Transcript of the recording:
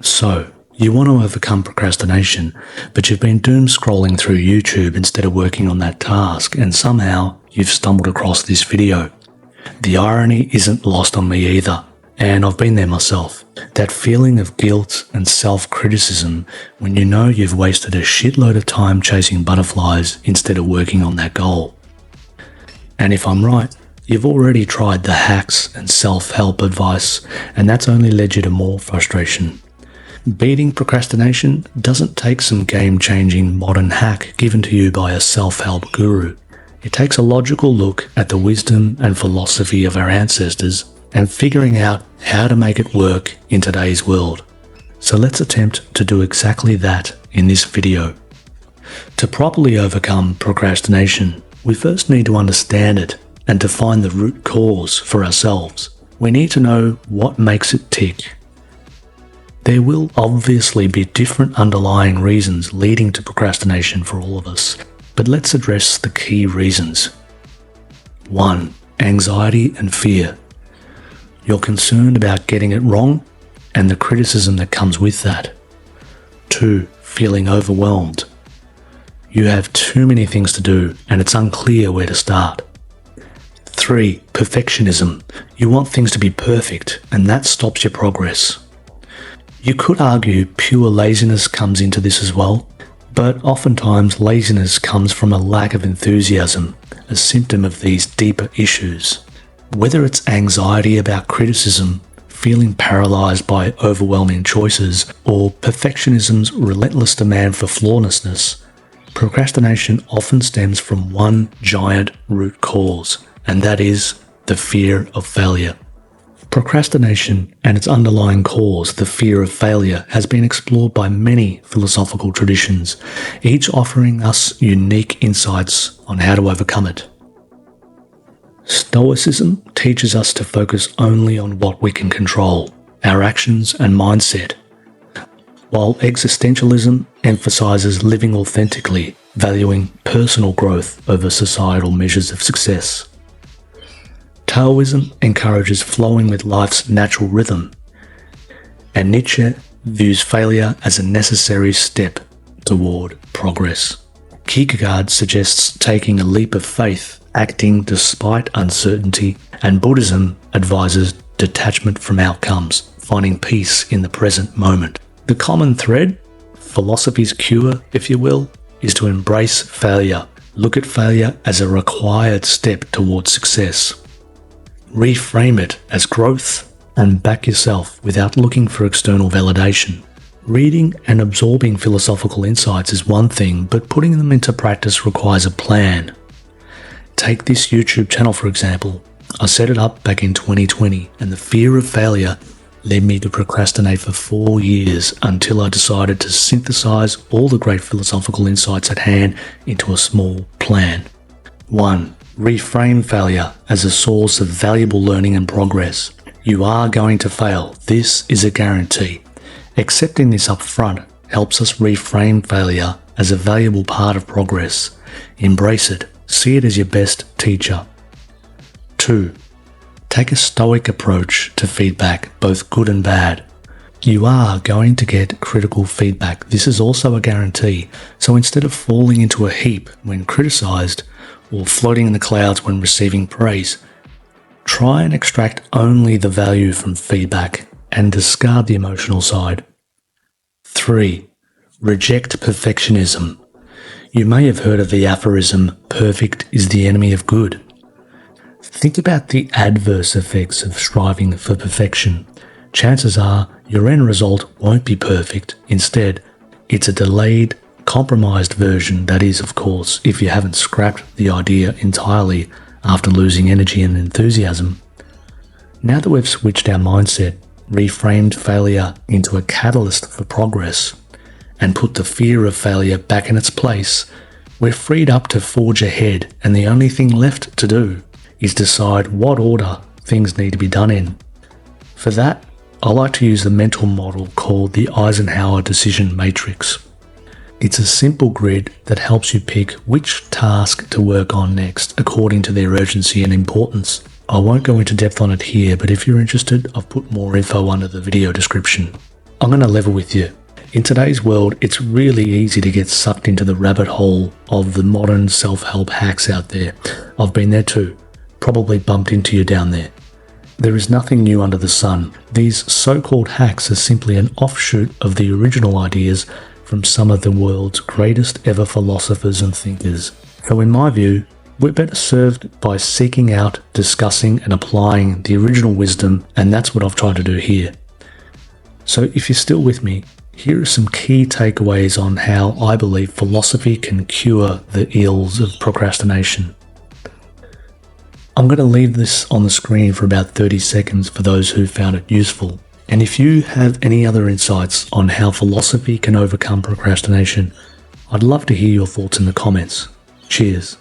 So, you want to overcome procrastination, but you've been doom scrolling through YouTube instead of working on that task, and somehow you've stumbled across this video. The irony isn't lost on me either, and I've been there myself. That feeling of guilt and self-criticism when you know you've wasted a shitload of time chasing butterflies instead of working on that goal. And if I'm right, you've already tried the hacks and self-help advice, and that's only led you to more frustration. Beating procrastination doesn't take some game-changing modern hack given to you by a self-help guru. It takes a logical look at the wisdom and philosophy of our ancestors and figuring out how to make it work in today's world. So let's attempt to do exactly that in this video. To properly overcome procrastination, we first need to understand it and to find the root cause for ourselves. We need to know what makes it tick. There will obviously be different underlying reasons leading to procrastination for all of us, but let's address the key reasons. 1. Anxiety and fear. You're concerned about getting it wrong and the criticism that comes with that. 2. Feeling overwhelmed. You have too many things to do and it's unclear where to start. 3. Perfectionism. You want things to be perfect and that stops your progress. You could argue pure laziness comes into this as well, but oftentimes laziness comes from a lack of enthusiasm, a symptom of these deeper issues. Whether it's anxiety about criticism, feeling paralyzed by overwhelming choices, or perfectionism's relentless demand for flawlessness, procrastination often stems from one giant root cause, and that is the fear of failure. Procrastination and its underlying cause, the fear of failure, has been explored by many philosophical traditions, each offering us unique insights on how to overcome it. Stoicism teaches us to focus only on what we can control, our actions and mindset, while existentialism emphasizes living authentically, valuing personal growth over societal measures of success. Taoism encourages flowing with life's natural rhythm, and Nietzsche views failure as a necessary step toward progress. Kierkegaard suggests taking a leap of faith, acting despite uncertainty, and Buddhism advises detachment from outcomes, finding peace in the present moment. The common thread, philosophy's cure, if you will, is to embrace failure. Look at failure as a required step towards success. Reframe it as growth and back yourself without looking for external validation. Reading and absorbing philosophical insights is one thing, but putting them into practice requires a plan. Take this YouTube channel for example. I set it up back in 2020 and the fear of failure led me to procrastinate for 4 years until I decided to synthesize all the great philosophical insights at hand into a small plan. 1. Reframe failure as a source of valuable learning and progress. You are going to fail. This is a guarantee. Accepting this up front helps us reframe failure as a valuable part of progress. Embrace it. See it as your best teacher. 2. Take a stoic approach to feedback, both good and bad. You are going to get critical feedback. This is also a guarantee. So instead of falling into a heap when criticized, or floating in the clouds when receiving praise, try and extract only the value from feedback and discard the emotional side. 3. Reject perfectionism. You may have heard of the aphorism, perfect is the enemy of good. Think about the adverse effects of striving for perfection. Chances are your end result won't be perfect. Instead, it's a delayed, compromised version, that is, of course, if you haven't scrapped the idea entirely after losing energy and enthusiasm. Now that we've switched our mindset, reframed failure into a catalyst for progress, and put the fear of failure back in its place, we're freed up to forge ahead, and the only thing left to do is decide what order things need to be done in. For that, I like to use the mental model called the Eisenhower Matrix. It's a simple grid that helps you pick which task to work on next according to their urgency and importance. I won't go into depth on it here, but if you're interested, I've put more info under the video description. I'm going to level with you. In today's world, it's really easy to get sucked into the rabbit hole of the modern self-help hacks out there. I've been there too. Probably bumped into you down there. There is nothing new under the sun. These so-called hacks are simply an offshoot of the original ideas from some of the world's greatest ever philosophers and thinkers. So in my view, we're better served by seeking out, discussing and applying the original wisdom, and that's what I've tried to do here. So if you're still with me, here are some key takeaways on how I believe philosophy can cure the ills of procrastination. I'm going to leave this on the screen for about 30 seconds for those who found it useful. And if you have any other insights on how philosophy can overcome procrastination, I'd love to hear your thoughts in the comments. Cheers.